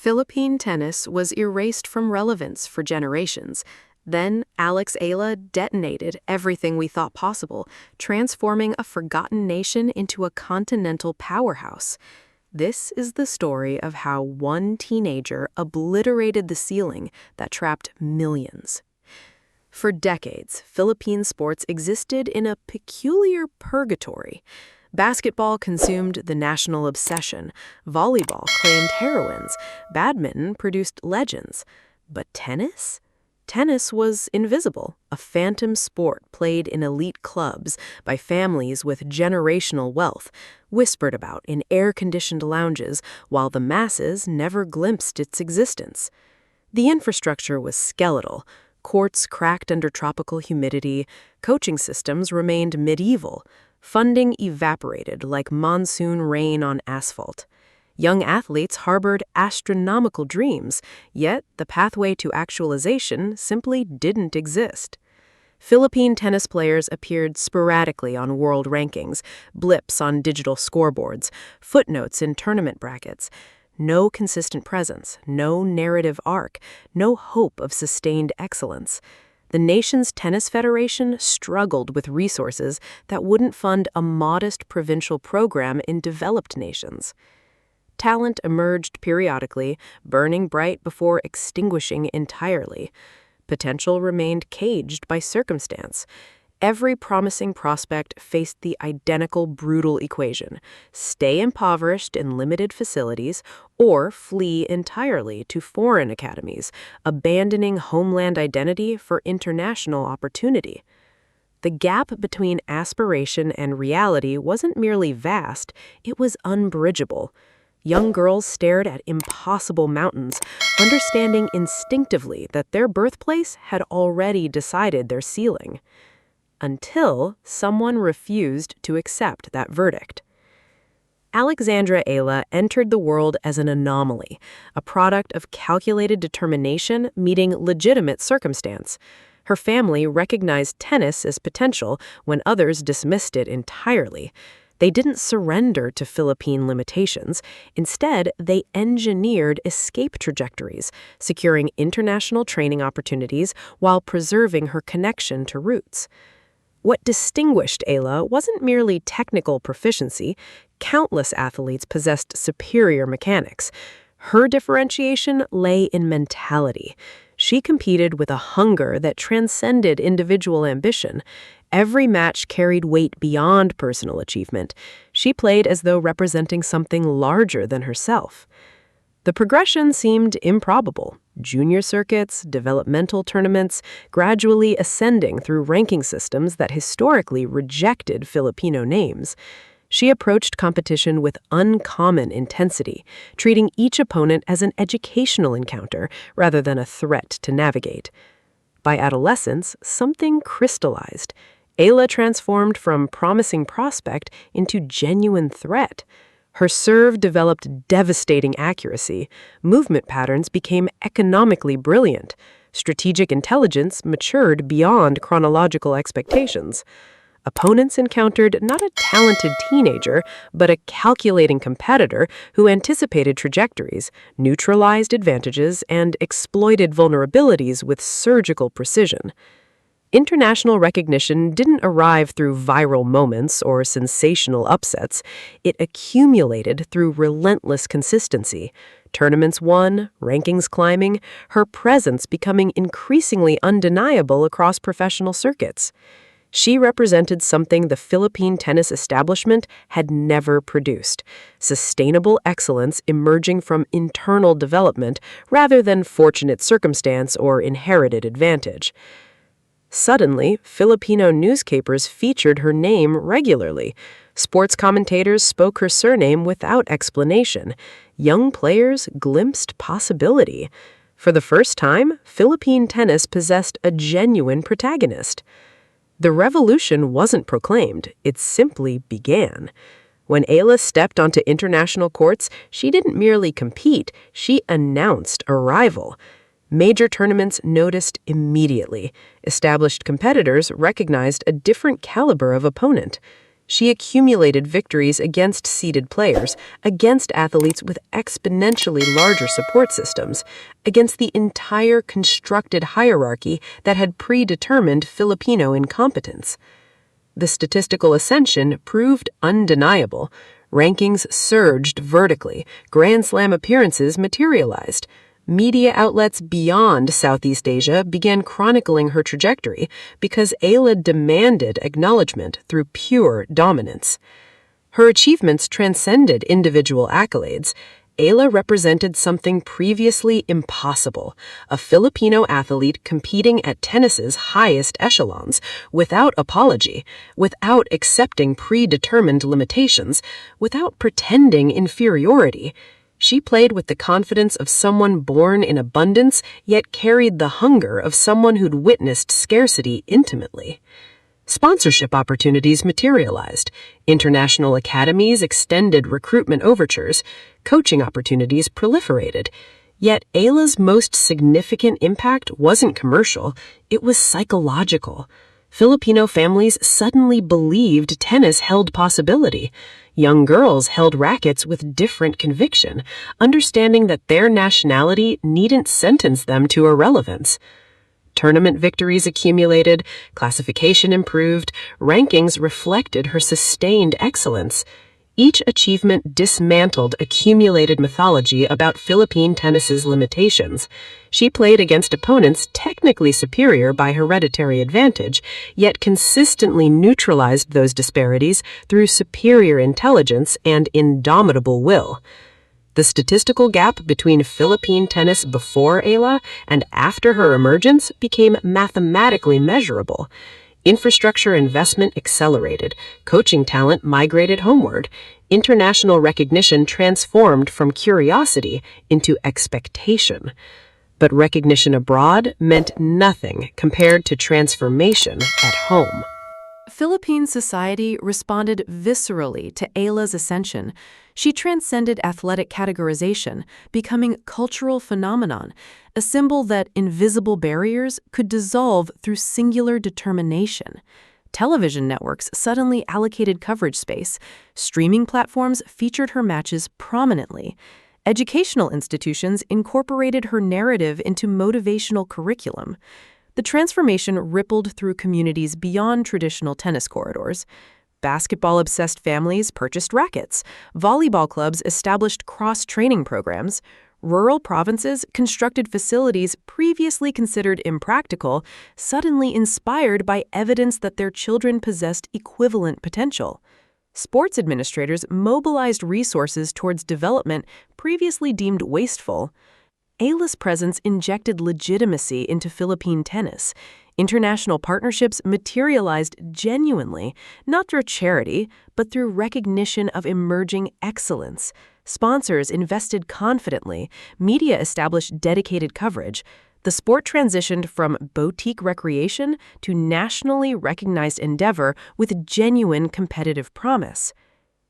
Philippine tennis was erased from relevance for generations. Then Alex Eala detonated everything we thought possible, transforming a forgotten nation into a continental powerhouse. This is the story of how one teenager obliterated the ceiling that trapped millions. For decades, Philippine sports existed in a peculiar purgatory. Basketball consumed the national obsession, volleyball claimed heroines, badminton produced legends. But tennis? Tennis was invisible, a phantom sport played in elite clubs by families with generational wealth, whispered about in air-conditioned lounges while the masses never glimpsed its existence. The infrastructure was skeletal. Courts cracked under tropical humidity, coaching systems remained medieval, funding evaporated like monsoon rain on asphalt. Young athletes harbored astronomical dreams, yet the pathway to actualization simply didn't exist. Philippine tennis players appeared sporadically on world rankings, blips on digital scoreboards, footnotes in tournament brackets. No consistent presence, no narrative arc, no hope of sustained excellence. The nation's tennis federation struggled with resources that wouldn't fund a modest provincial program in developed nations. Talent emerged periodically, burning bright before extinguishing entirely. Potential remained caged by circumstance. Every promising prospect faced the identical brutal equation: stay impoverished in limited facilities or flee entirely to foreign academies, abandoning homeland identity for international opportunity. The gap between aspiration and reality wasn't merely vast, it was unbridgeable. Young girls stared at impossible mountains, understanding instinctively that their birthplace had already decided their ceiling. Until someone refused to accept that verdict. Alexandra Eala entered the world as an anomaly, a product of calculated determination meeting legitimate circumstance. Her family recognized tennis as potential when others dismissed it entirely. They didn't surrender to Philippine limitations. Instead, they engineered escape trajectories, securing international training opportunities while preserving her connection to roots. What distinguished Eala wasn't merely technical proficiency. Countless athletes possessed superior mechanics. Her differentiation lay in mentality. She competed with a hunger that transcended individual ambition. Every match carried weight beyond personal achievement. She played as though representing something larger than herself. The progression seemed improbable. Junior circuits, developmental tournaments, gradually ascending through ranking systems that historically rejected Filipino names. She approached competition with uncommon intensity, treating each opponent as an educational encounter rather than a threat to navigate. By adolescence, something crystallized. Eala transformed from promising prospect into genuine threat. Her serve developed devastating accuracy. Movement patterns became economically brilliant. Strategic intelligence matured beyond chronological expectations. Opponents encountered not a talented teenager, but a calculating competitor who anticipated trajectories, neutralized advantages, and exploited vulnerabilities with surgical precision. International recognition didn't arrive through viral moments or sensational upsets. It accumulated through relentless consistency. Tournaments won, rankings climbing, her presence becoming increasingly undeniable across professional circuits. She represented something the Philippine tennis establishment had never produced: sustainable excellence emerging from internal development rather than fortunate circumstance or inherited advantage. Suddenly, Filipino newspapers featured her name regularly. Sports commentators spoke her surname without explanation. Young players glimpsed possibility. For the first time, Philippine tennis possessed a genuine protagonist. The revolution wasn't proclaimed, it simply began. When Eala stepped onto international courts, she didn't merely compete, she announced arrival. Major tournaments noticed immediately. Established competitors recognized a different caliber of opponent. She accumulated victories against seeded players, against athletes with exponentially larger support systems, against the entire constructed hierarchy that had predetermined Filipino incompetence. The statistical ascension proved undeniable. Rankings surged vertically. Grand Slam appearances materialized. Media outlets beyond Southeast Asia began chronicling her trajectory because Eala demanded acknowledgement through pure dominance. Her achievements transcended individual accolades. Eala represented something previously impossible, a Filipino athlete competing at tennis's highest echelons, without apology, without accepting predetermined limitations, without pretending inferiority. She played with the confidence of someone born in abundance, yet carried the hunger of someone who'd witnessed scarcity intimately. Sponsorship opportunities materialized. International academies extended recruitment overtures. Coaching opportunities proliferated. Yet Eala's most significant impact wasn't commercial, it was psychological. Filipino families suddenly believed tennis held possibility. Young girls held rackets with different conviction, understanding that their nationality needn't sentence them to irrelevance. Tournament victories accumulated, classification improved, rankings reflected her sustained excellence. Each achievement dismantled accumulated mythology about Philippine tennis's limitations. She played against opponents technically superior by hereditary advantage, yet consistently neutralized those disparities through superior intelligence and indomitable will. The statistical gap between Philippine tennis before Eala and after her emergence became mathematically measurable. Infrastructure investment accelerated, coaching talent migrated homeward, international recognition transformed from curiosity into expectation. But recognition abroad meant nothing compared to transformation at home. Philippine society responded viscerally to Eala's ascension. She transcended athletic categorization, becoming cultural phenomenon, a symbol that invisible barriers could dissolve through singular determination. Television networks suddenly allocated coverage space. Streaming platforms featured her matches prominently. Educational institutions incorporated her narrative into motivational curriculum. The transformation rippled through communities beyond traditional tennis corridors. Basketball-obsessed families purchased rackets. Volleyball clubs established cross-training programs. Rural provinces constructed facilities previously considered impractical, suddenly inspired by evidence that their children possessed equivalent potential. Sports administrators mobilized resources towards development previously deemed wasteful. Eala's presence injected legitimacy into Philippine tennis. International partnerships materialized genuinely, not through charity, but through recognition of emerging excellence. Sponsors invested confidently. Media established dedicated coverage. The sport transitioned from boutique recreation to nationally recognized endeavor with genuine competitive promise.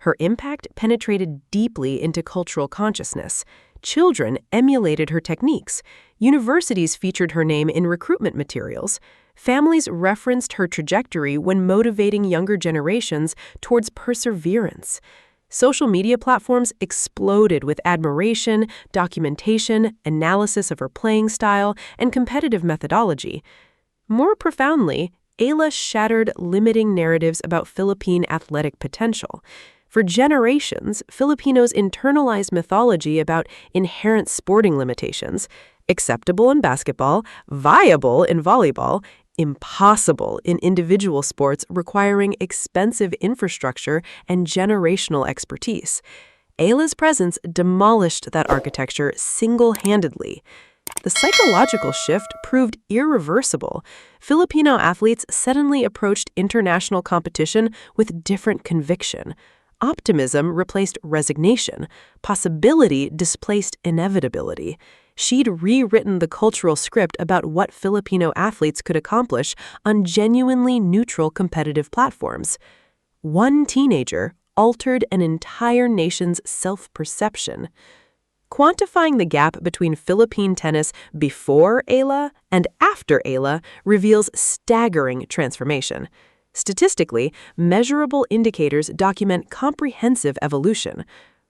Her impact penetrated deeply into cultural consciousness. Children emulated her techniques. Universities featured her name in recruitment materials. Families referenced her trajectory when motivating younger generations towards perseverance. Social media platforms exploded with admiration, documentation, analysis of her playing style, and competitive methodology. More profoundly, Eala shattered limiting narratives about Philippine athletic potential. For generations, Filipinos internalized mythology about inherent sporting limitations, acceptable in basketball, viable in volleyball, impossible in individual sports requiring expensive infrastructure and generational expertise. Eala's presence demolished that architecture single-handedly. The psychological shift proved irreversible. Filipino athletes suddenly approached international competition with different conviction. Optimism replaced resignation. Possibility displaced inevitability. She'd rewritten the cultural script about what Filipino athletes could accomplish on genuinely neutral competitive platforms. One teenager altered an entire nation's self-perception. Quantifying the gap between Philippine tennis before Eala and after Eala reveals staggering transformation. Statistically, measurable indicators document comprehensive evolution.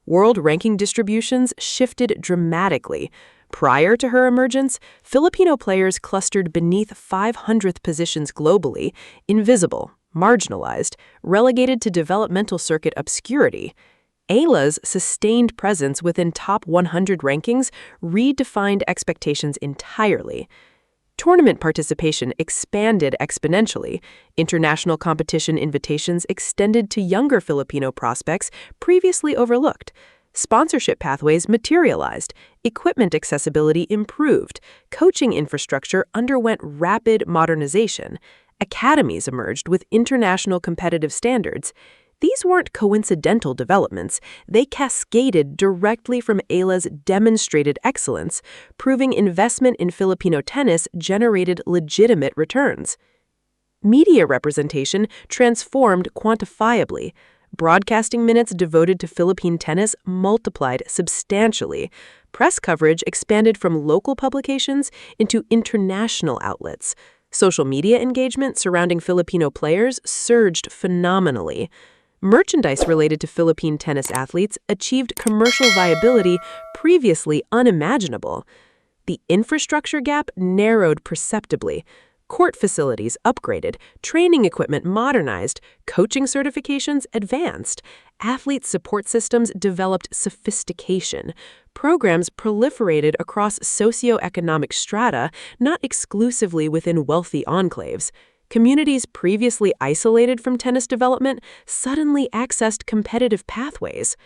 World ranking distributions shifted dramatically. Prior to her emergence, Filipino players clustered beneath 500th positions globally, invisible, marginalized, relegated to developmental circuit obscurity. Eala's sustained presence within top 100 rankings redefined expectations entirely. Tournament participation expanded exponentially. International competition invitations extended to younger Filipino prospects previously overlooked. Sponsorship pathways materialized. Equipment accessibility improved. Coaching infrastructure underwent rapid modernization. Academies emerged with international competitive standards. These weren't coincidental developments. They cascaded directly from Eala's demonstrated excellence, proving investment in Filipino tennis generated legitimate returns. Media representation transformed quantifiably. Broadcasting minutes devoted to Philippine tennis multiplied substantially. Press coverage expanded from local publications into international outlets. Social media engagement surrounding Filipino players surged phenomenally. Merchandise related to Philippine tennis athletes achieved commercial viability previously unimaginable. The infrastructure gap narrowed perceptibly. Court facilities upgraded, training equipment modernized, coaching certifications advanced. Athlete support systems developed sophistication. Programs proliferated across socioeconomic strata, not exclusively within wealthy enclaves. Communities previously isolated from tennis development suddenly accessed competitive pathways.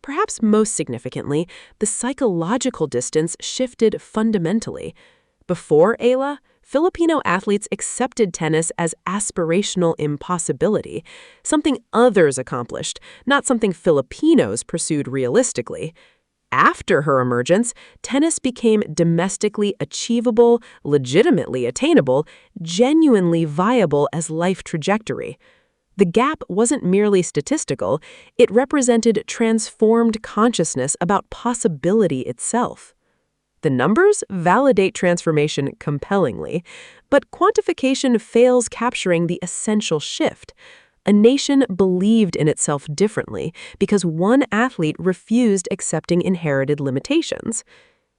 Perhaps most significantly, the psychological distance shifted fundamentally. Before Eala, Filipino athletes accepted tennis as aspirational impossibility, something others accomplished, not something Filipinos pursued realistically. After her emergence, tennis became domestically achievable, legitimately attainable, genuinely viable as life trajectory. The gap wasn't merely statistical, it represented transformed consciousness about possibility itself. The numbers validate transformation compellingly, but quantification fails capturing the essential shift. A nation believed in itself differently because one athlete refused accepting inherited limitations.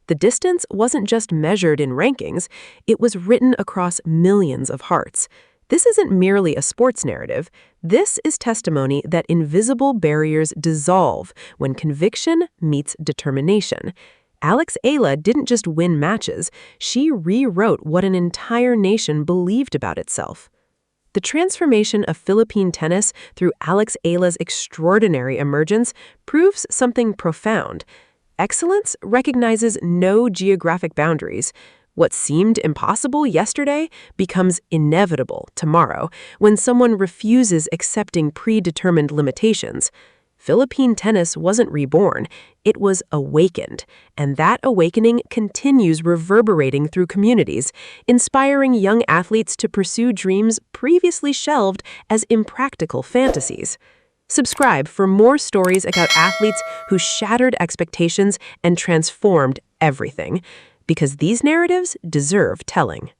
The distance wasn't just measured in rankings, it was written across millions of hearts. This isn't merely a sports narrative. This is testimony that invisible barriers dissolve when conviction meets determination. Alex Eala didn't just win matches, she rewrote what an entire nation believed about itself. The transformation of Philippine tennis through Alex Eala's extraordinary emergence proves something profound. Excellence recognizes no geographic boundaries. What seemed impossible yesterday becomes inevitable tomorrow when someone refuses accepting predetermined limitations. Philippine tennis wasn't reborn, it was awakened, and that awakening continues reverberating through communities, inspiring young athletes to pursue dreams previously shelved as impractical fantasies. Subscribe for more stories about athletes who shattered expectations and transformed everything, because these narratives deserve telling.